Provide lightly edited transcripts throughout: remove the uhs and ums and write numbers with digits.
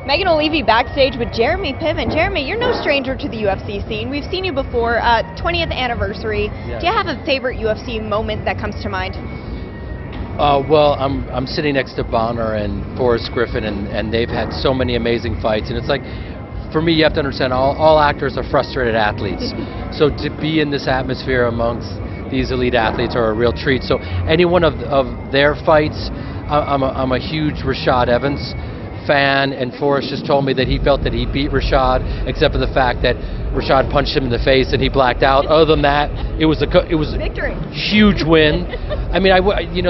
Megan will leave you backstage with Jeremy Piven. Jeremy, you're no stranger to the UFC scene. We've seen you before. 20th anniversary. Yeah. Do you have a favorite UFC moment that comes to mind? Well, I'm sitting next to Bonner and Forrest Griffin, and they've had so many amazing fights. And it's like, for me, you have to understand, all actors are frustrated athletes. So to be in this atmosphere amongst these elite athletes are a real treat. So any one of their fights, I'm a huge Rashad Evans fan, and Forrest just told me that he felt that he beat Rashad, except for the fact that Rashad punched him in the face and he blacked out. Other than that, it was a victory, huge win. I mean,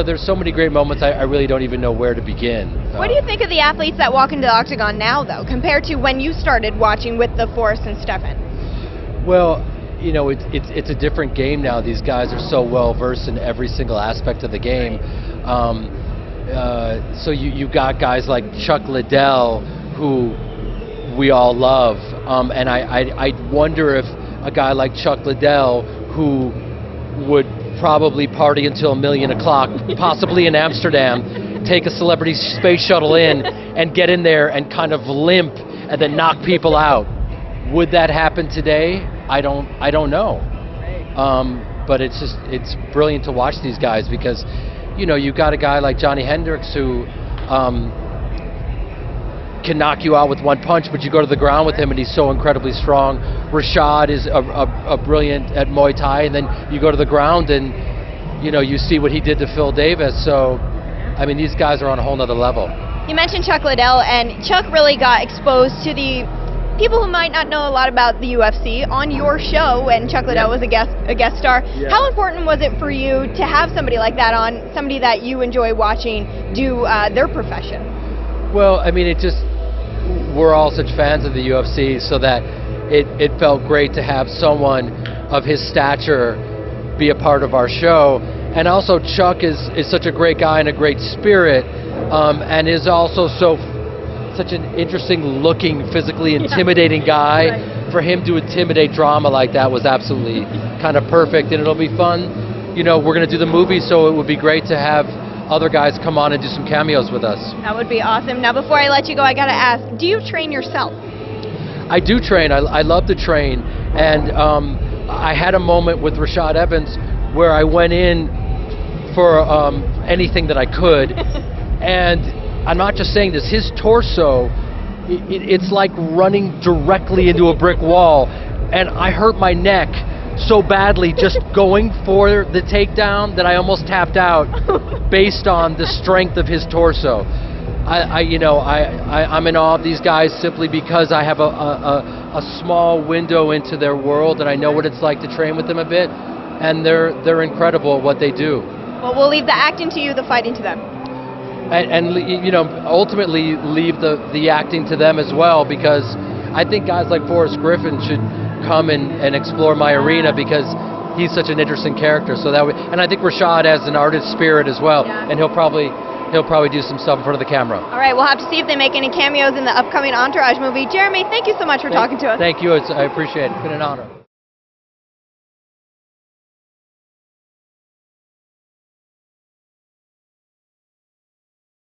there's so many great moments. I really don't even know where to begin. What do you think of the athletes that walk into the octagon now, though, compared to when you started watching with the Forrest and Stefan? Well, it's a different game now. These guys are so well versed in every single aspect of the game. So you got guys like Chuck Lidell, who we all love, and I wonder if a guy like Chuck Lidell, who would probably party until 1,000,000 possibly in Amsterdam, take a celebrity space shuttle in and get in there and kind of limp and then knock people out. Would that happen today? I don't know. But it's brilliant to watch these guys because, you've got a guy like Johnny Hendricks who can knock you out with one punch, but you go to the ground with him and he's so incredibly strong. Rashad is a brilliant at Muay Thai, and then you go to the ground and you see what he did to Phil Davis. So I mean, these guys are on a whole nother level. You mentioned Chuck Lidell, and Chuck really got exposed to the people who might not know a lot about the UFC on your show, and Chuck Lidell was a guest star. Yeah. How important was it for you to have somebody like that on, somebody that you enjoy watching do their profession? Well, I mean, we're all such fans of the UFC, so that it felt great to have someone of his stature be a part of our show. And also, Chuck is such a great guy and a great spirit, and is also such an interesting looking, physically intimidating guy. Right. For him to intimidate drama like that was absolutely kind of perfect, and it'll be fun. We're going to do the movie, so it would be great to have other guys come on and do some cameos with us. That would be awesome. Now, before I let you go, I got to ask, do you train yourself? I do train. I love to train, and I had a moment with Rashad Evans where I went in for anything that I could, and I'm not just saying this, his torso, it's like running directly into a brick wall, and I hurt my neck so badly just going for the takedown that I almost tapped out based on the strength of his torso. I'm in awe of these guys simply because I have a small window into their world, and I know what it's like to train with them a bit, and they're incredible at what they do. Well, we'll leave the acting to you, the fighting to them. And ultimately leave the acting to them as well, because I think guys like Forrest Griffin should come and explore my arena, because he's such an interesting character. And I think Rashad has an artist spirit as well, yeah. And he'll probably do some stuff in front of the camera. All right, we'll have to see if they make any cameos in the upcoming Entourage movie. Jeremy, thank you so much for talking to us. Thank you. I appreciate it. It's been an honor.